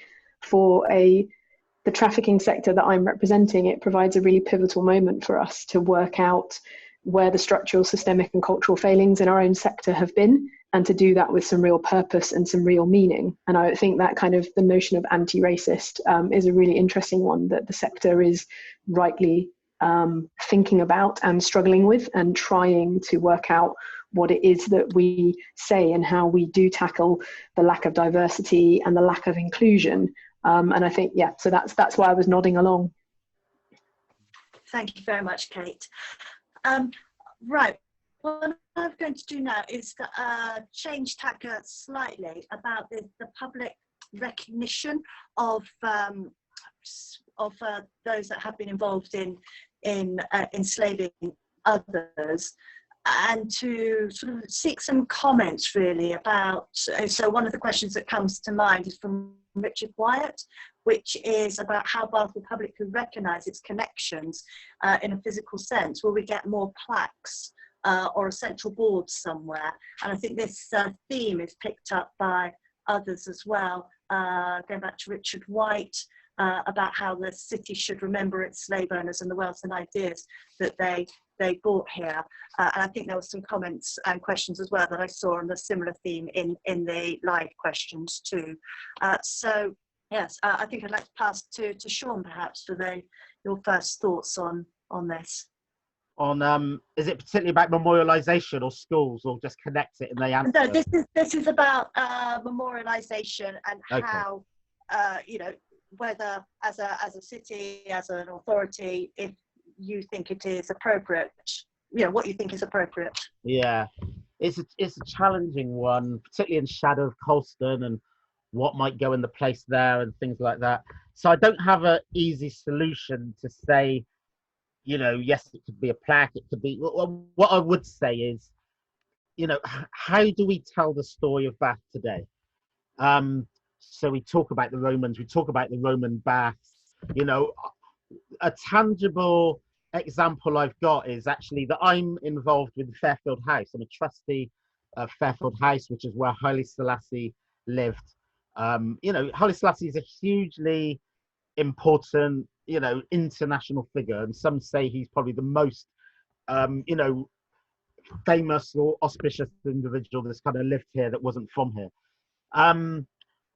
for the trafficking sector that I'm representing, it provides a really pivotal moment for us to work out where the structural, systemic and cultural failings in our own sector have been, and to do that with some real purpose and some real meaning. And I think that kind of the notion of anti-racist is a really interesting one that the sector is rightly thinking about and struggling with, and trying to work out what it is that we say and how we do tackle the lack of diversity and the lack of inclusion. And I think, yeah, so that's why I was nodding along. Thank you very much, Kate. Right, what I'm going to do now is change tack slightly about the public recognition of those that have been involved in enslaving others, and to sort of seek some comments really about, so one of the questions that comes to mind is from Richard Wyatt, which is about how Bath will publicly recognise its connections in a physical sense. Will we get more plaques or a central board somewhere? And I think this theme is picked up by others as well, going back to Richard White, about how the city should remember its slave owners and the wealth and ideas that they brought here. And I think there were some comments and questions as well that I saw on the similar theme in the live questions too. So yes, I think I'd like to pass to Shawn perhaps for your first thoughts on this. On is it particularly about memorialisation or schools, or just connect it and they answer? No, this is about memorialisation and how you know, whether as a city, as an authority, if you think it is appropriate, you know, what you think is appropriate. Yeah, it's a challenging one, particularly in shadow of Colston and what might go in the place there and things like that. So I don't have an easy solution to say, you know, yes, it could be a plaque, it could be, what I would say is, you know, how do we tell the story of Bath today? So we talk about the Romans, we talk about the Roman baths, you know. A tangible example I've got is actually that I'm involved with the Fairfield House. I'm a trustee of Fairfield House, which is where Haile Selassie lived. You know, Haile Selassie is a hugely important, you know, international figure, and some say he's probably the most, you know, famous or auspicious individual that's kind of lived here that wasn't from here.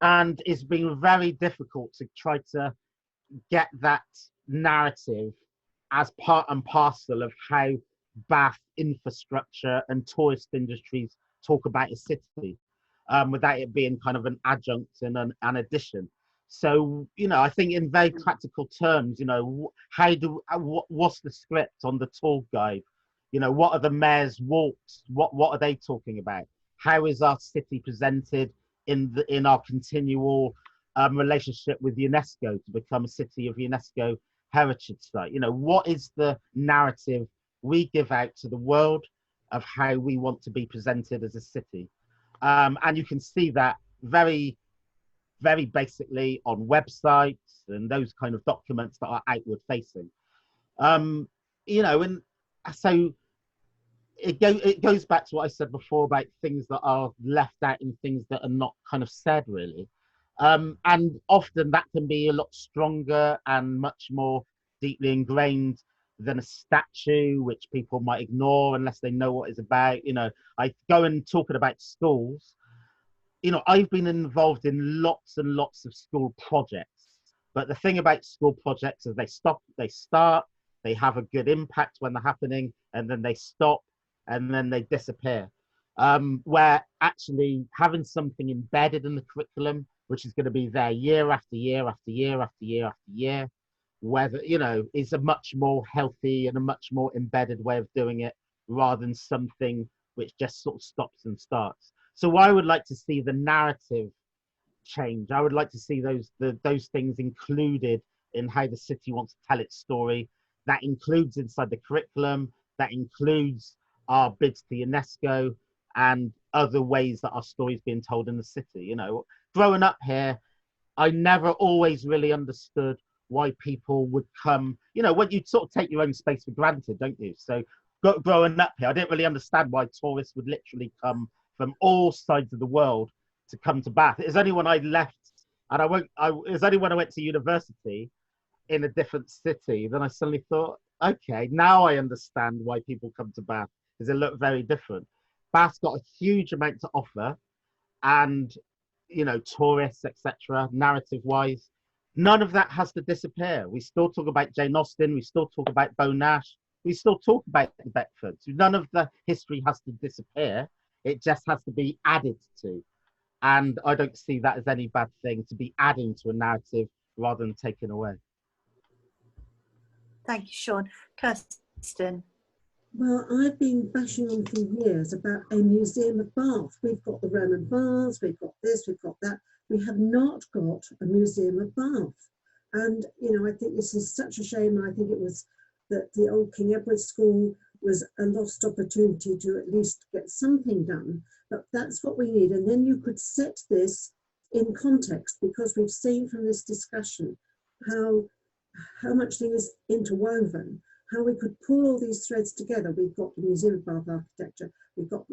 And it's been very difficult to try to get that narrative as part and parcel of how Bath infrastructure and tourist industries talk about a city, without it being kind of an adjunct and an addition. So, you know, I think in very practical terms, you know, what's the script on the tour guide? You know, what are the mayor's walks? What are they talking about? How is our city presented in our continual relationship with UNESCO to become a city of UNESCO heritage site? You know, what is the narrative we give out to the world of how we want to be presented as a city? And you can see that very, very basically on websites and those kind of documents that are outward facing. You know, and so it goes back to what I said before about things that are left out and things that are not kind of said really. And often that can be a lot stronger and much more deeply ingrained than a statue, which people might ignore unless they know what it's about. You know, I go and talking about schools. you know, I've been involved in lots and lots of school projects, but the thing about school projects is they start, they have a good impact when they're happening, and then they stop, and then they disappear. Where actually having something embedded in the curriculum, which is going to be there year after year after year after year after year, whether, you know, is a much more healthy and a much more embedded way of doing it, rather than something which just sort of stops and starts. So I would like to see the narrative change. I would like to see those things included in how the city wants to tell its story. That includes inside the curriculum, that includes our bids to UNESCO and other ways that our story's being told in the city. You know, growing up here, I never always really understood why people would come, you know, when you sort of take your own space for granted, don't you? So growing up here, I didn't really understand why tourists would literally come from all sides of the world to come to Bath. It was only when I left, and it was only when I went to university in a different city, then I suddenly thought, okay, now I understand why people come to Bath, because it looked very different. Bath's got a huge amount to offer, and, you know, tourists, etc., narrative-wise, none of that has to disappear. We still talk about Jane Austen, we still talk about Beau Nash, we still talk about the Beckfords. None of the history has to disappear. It just has to be added to. And I don't see that as any bad thing, to be adding to a narrative rather than taking away. Thank you, Shawn. Kirsten. Well, I've been bashing on for years about a museum of Bath. We've got the Roman baths, we've got this, we've got that. We have not got a museum of Bath. And, you know, I think this is such a shame. I think it was that the old King Edward School was a lost opportunity to at least get something done. But that's what we need. And then you could set this in context, because we've seen from this discussion how much thing is interwoven, how we could pull all these threads together. We've got the Museum of Bath Architecture, we've got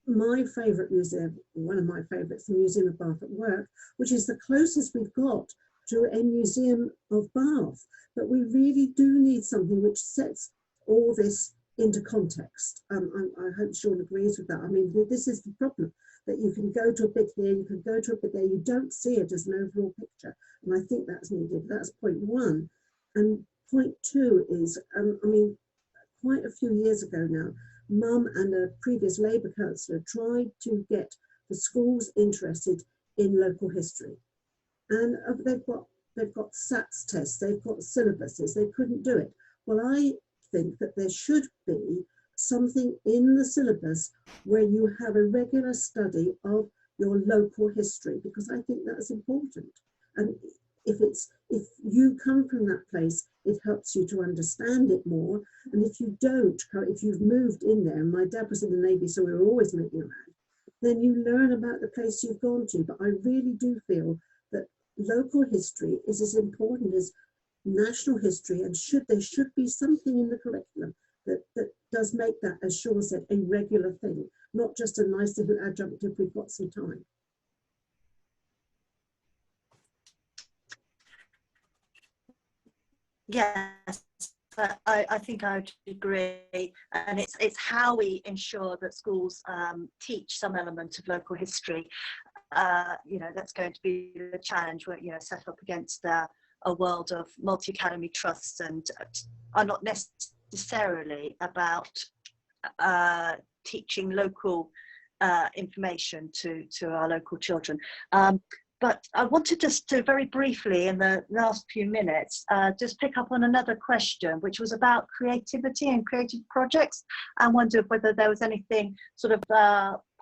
my favourite museum, one of my favourites, the Museum of Bath at Work, which is the closest we've got to a museum of Bath. But we really do need something which sets all this into context. I hope Shawn agrees with that. I mean, this is the problem, that you can go to a bit here, you can go to a bit there, you don't see it as an overall picture. And I think that's needed. That's point one. And point two is, I mean, quite a few years ago now, Mum and a previous Labour councillor tried to get the schools interested in local history. And they've got SATs tests, they've got syllabuses, they couldn't do it. Well, I think that there should be something in the syllabus where you have a regular study of your local history, because I think that's important. And if you come from that place, it helps you to understand it more. And if you don't, if you've moved in there, and my dad was in the Navy, so we were always moving around, then you learn about the place you've gone to. But I really do feel that local history is as important as national history, and there should be something in the curriculum that does make that, as Shawn said, a regular thing, not just a nice little adjunct if we've got some time. Yes, I think I would agree, and it's how we ensure that schools teach some element of local history. You know, that's going to be the challenge. We're, you know, set up against a world of multi-academy trusts, and are not necessarily about teaching local information to our local children. But I wanted just to very briefly, in the last few minutes, just pick up on another question, which was about creativity and creative projects, and wondered whether there was anything sort of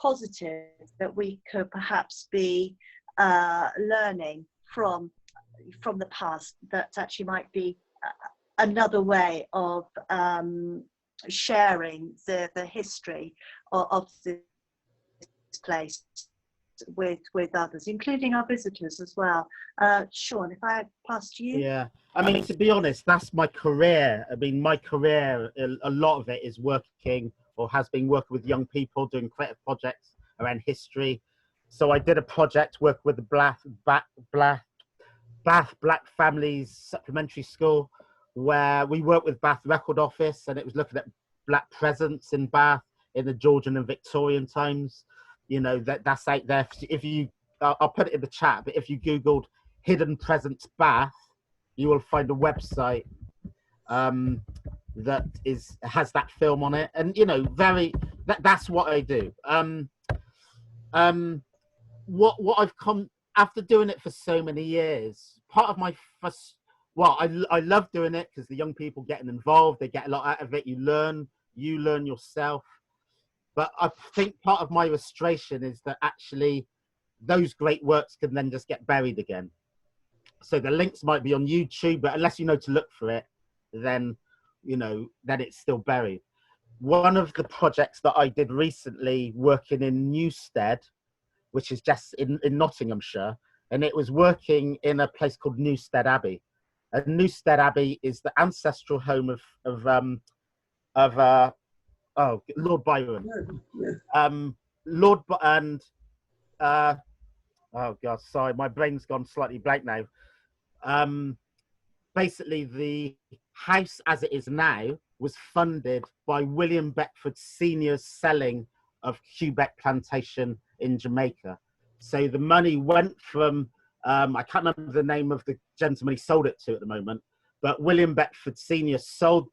positive that we could perhaps be learning from the past, that actually might be another way of sharing the history of this place with others, including our visitors as well. Shawn, if I pass to you. Yeah, I mean, to be honest, that's my career. I mean, my career, a lot of it is working, or has been working with young people, doing creative projects around history. So I did a project working with the Bath Black Families Supplementary School, where we worked with Bath Record Office, and it was looking at Black presence in Bath in the Georgian and Victorian times. You know, that's out there. If you I'll put it in the chat, but if you Googled Hidden Presence Bath, you will find a website that has that film on it. And, you know, that's what I do. What I've come, after doing it for so many years, part of my first, well, I love doing it because the young people getting involved, they get a lot out of it. You learn yourself. But I think part of my frustration is that actually those great works can then just get buried again. So the links might be on YouTube, but unless you know to look for it, then, you know, then it's still buried. One of the projects that I did recently, working in Newstead, which is just in Nottinghamshire, and it was working in a place called Newstead Abbey. And Newstead Abbey is the ancestral home of Lord Byron. Oh God, sorry, my brain's gone slightly blank now. Basically, the house as it is now was funded by William Beckford Sr.'s selling of Quebec Plantation in Jamaica. So the money went from, I can't remember the name of the gentleman he sold it to at the moment, but William Beckford Sr. sold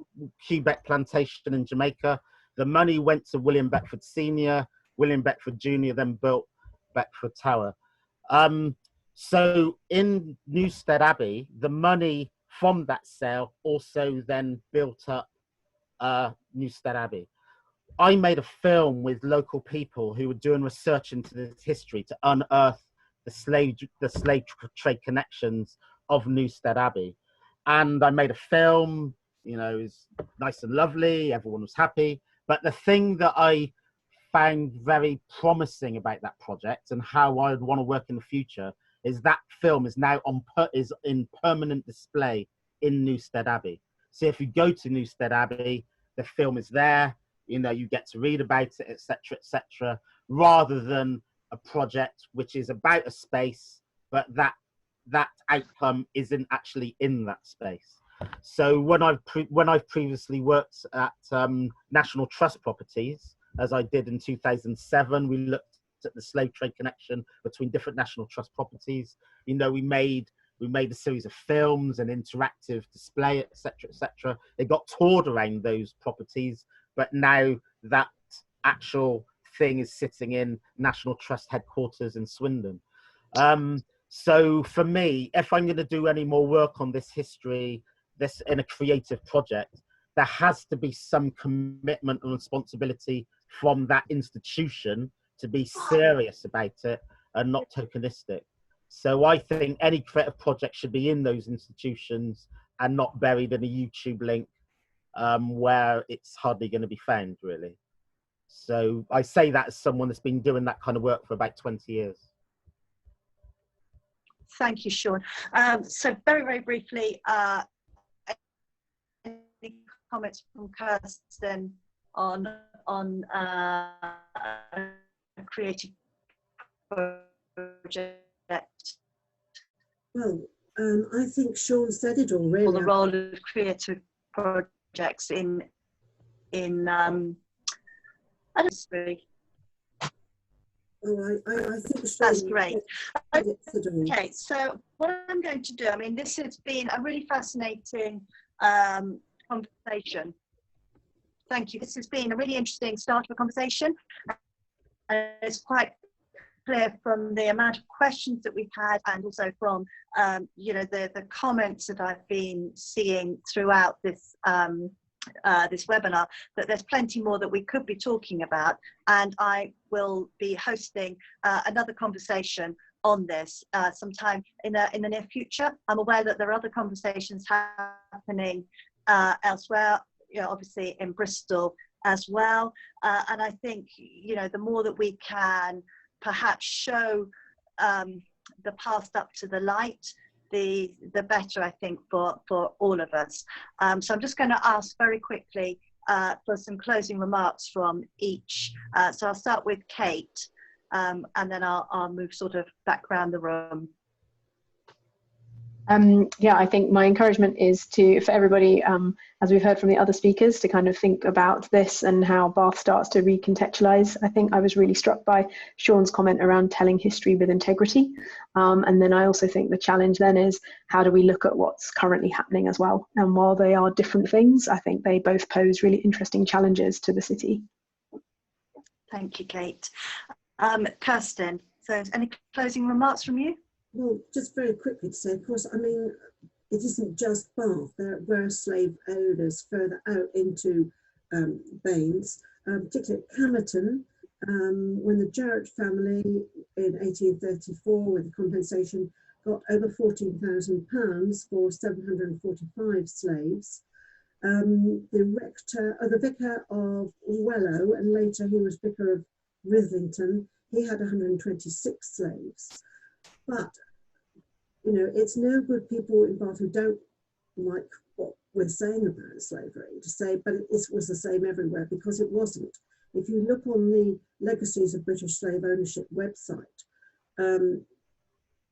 Quebec Plantation in Jamaica. The money went to William Beckford Sr. William Beckford Jr. then built Beckford Tower. So in Newstead Abbey, the money from that sale also then built up Newstead Abbey. I made a film with local people who were doing research into this history to unearth the slave trade connections of Newstead Abbey. And I made a film, you know, it was nice and lovely, everyone was happy. But the thing that I found very promising about that project and how I would want to work in the future is that film is now is in permanent display in Newstead Abbey. So if you go to Newstead Abbey, the film is there, you know, you get to read about it, etc., rather than a project which is about a space, but that outcome isn't actually in that space. So when I've previously worked at National Trust Properties, as I did in 2007, we looked at the slave trade connection between different National Trust properties. You know, we made a series of films, an interactive display, etc. They got toured around those properties, but now that actual thing is sitting in National Trust headquarters in Swindon. So for me, if I'm going to do any more work on this history, this in a creative project, there has to be some commitment and responsibility from that institution to be serious about it and not tokenistic. So I think any creative project should be in those institutions and not buried in a YouTube link where it's hardly going to be found, really. So I say that as someone that's been doing that kind of work for about 20 years. Thank you, Shawn. So very, very briefly, any comments from Kirsten on a creative project? Well, I think Shawn said it already. Or the role of creative projects in I don't know. Oh, I think That's great. Okay, so what I'm going to do, I mean, this has been a really fascinating conversation. Thank you. This has been a really interesting start of a conversation. It's quite clear from the amount of questions that we've had and also from, you know, the comments that I've been seeing throughout this this webinar, that there's plenty more that we could be talking about, and I will be hosting another conversation on this sometime in the near future. I'm aware that there are other conversations happening elsewhere, you know, obviously in Bristol as well, and I think, you know, the more that we can perhaps show the past up to the light, the better, I think, for all of us. So I'm just going to ask very quickly for some closing remarks from each. So I'll start with Kate, and then I'll move sort of back around the room. Yeah, I think my encouragement is for everybody, as we've heard from the other speakers, to kind of think about this and how Bath starts to recontextualise. I think I was really struck by Shawn's comment around telling history with integrity. And then I also think the challenge then is, how do we look at what's currently happening as well? And while they are different things, I think they both pose really interesting challenges to the city. Thank you, Kate. Kirsten, so any closing remarks from you? Well, just very quickly to say, of course, I mean, it isn't just Bath. There were slave owners further out into Baines, particularly at Camerton, when the Jarrett family in 1834, with the compensation, got over £14,000 for 745 slaves. The vicar of Wellow, and later he was vicar of Rislington, he had 126 slaves. But, you know, it's no good people in Bath who don't like what we're saying about slavery to say, but it was the same everywhere, because it wasn't. If you look on the Legacies of British Slave Ownership website,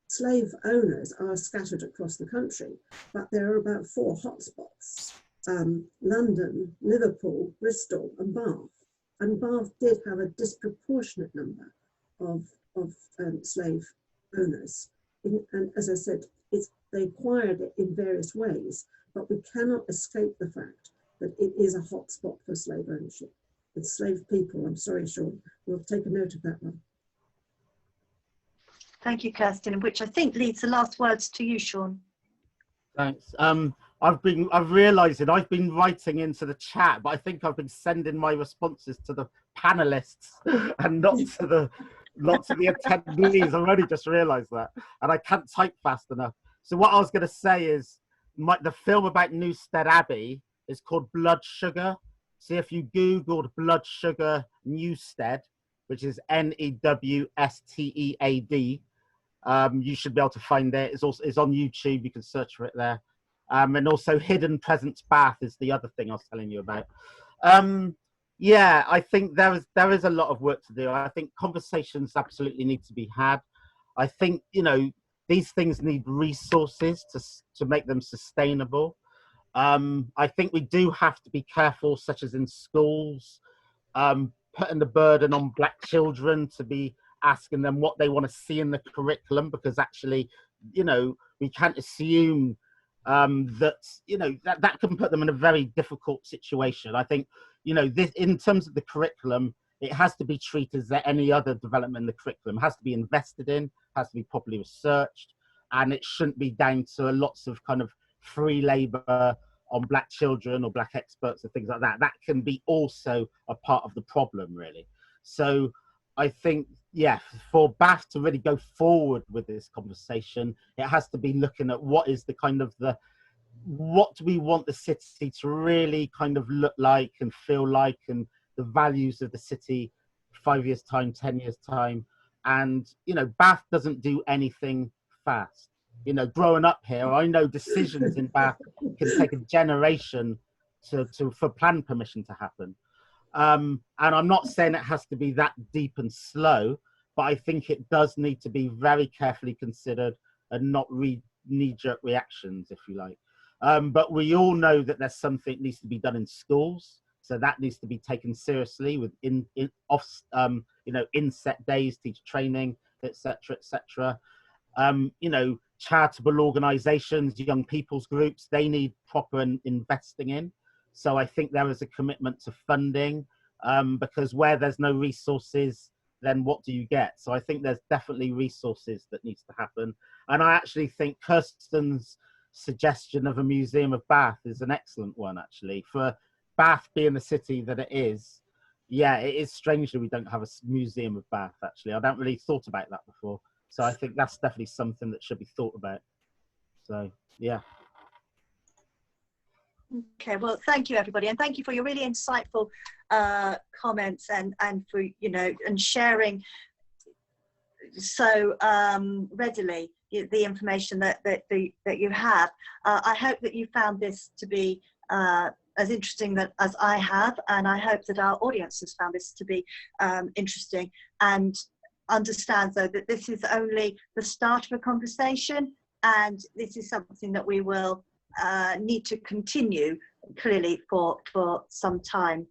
slave owners are scattered across the country, but there are about 4 hotspots: London, Liverpool, Bristol and Bath. And Bath did have a disproportionate number of slave owners. And as I said, they acquired it in various ways, but we cannot escape the fact that it is a hotspot for slave ownership. It's slave people. I'm sorry, Shawn. We'll take a note of that one. Thank you, Kirsten, which I think leads the last words to you, Shawn. Thanks. I've realised that I've been writing into the chat, but I think I've been sending my responses to the panelists and not to the attendees. I've only just realised that, and I can't type fast enough. So what I was going to say is, the film about Newstead Abbey is called Blood Sugar. So if you Googled Blood Sugar Newstead, which is Newstead, you should be able to find it. It's on YouTube. You can search for it there. And also Hidden Presence Bath is the other thing I was telling you about. Yeah, I think there is a lot of work to do. I think conversations absolutely need to be had. I think, you know, these things need resources to make them sustainable. I think we do have to be careful, such as in schools, putting the burden on Black children to be asking them what they want to see in the curriculum, because actually, you know, we can't assume that, you know, that can put them in a very difficult situation. I think, you know, this, in terms of the curriculum, it has to be treated as any other development in the curriculum. It has to be invested in, has to be properly researched, and it shouldn't be down to lots of kind of free labour on Black children or Black experts and things like that. That can be also a part of the problem, really. So I think, yeah, for Bath to really go forward with this conversation, it has to be looking at what is the kind of what do we want the city to really kind of look like and feel like, and the values of the city 5 years time, 10 years time. And, you know, Bath doesn't do anything fast. You know, growing up here, I know decisions in Bath can take a generation for plan permission to happen. And I'm not saying it has to be that deep and slow, but I think it does need to be very carefully considered and not knee-jerk reactions, if you like. But we all know that there's something that needs to be done in schools, so that needs to be taken seriously with inset days, teacher training, etc., etc. You know, charitable organisations, young people's groups, they need proper investing in. So I think there is a commitment to funding, because where there's no resources, then what do you get? So I think there's definitely resources that needs to happen. And I actually think Kirsten's suggestion of a museum of Bath is an excellent one, actually. For Bath being the city that it is, yeah, it is strange that we don't have a museum of Bath, actually. I don't really thought about that before. So I think that's definitely something that should be thought about. So, yeah. Okay, well, thank you, everybody. And thank you for your really insightful comments and for, you know, and sharing so readily the information that you have. I hope that you found this to be as interesting as I have, and I hope that our audience has found this to be interesting, and understands, though, that this is only the start of a conversation. and this is something that we will need to continue clearly for some time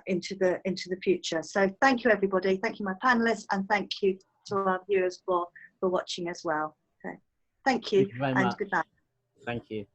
into the future. So thank you, everybody. Thank you, my panelists, and thank you to our viewers for watching as well. Okay. Thank you, Thank you very and much. good night. Thank you.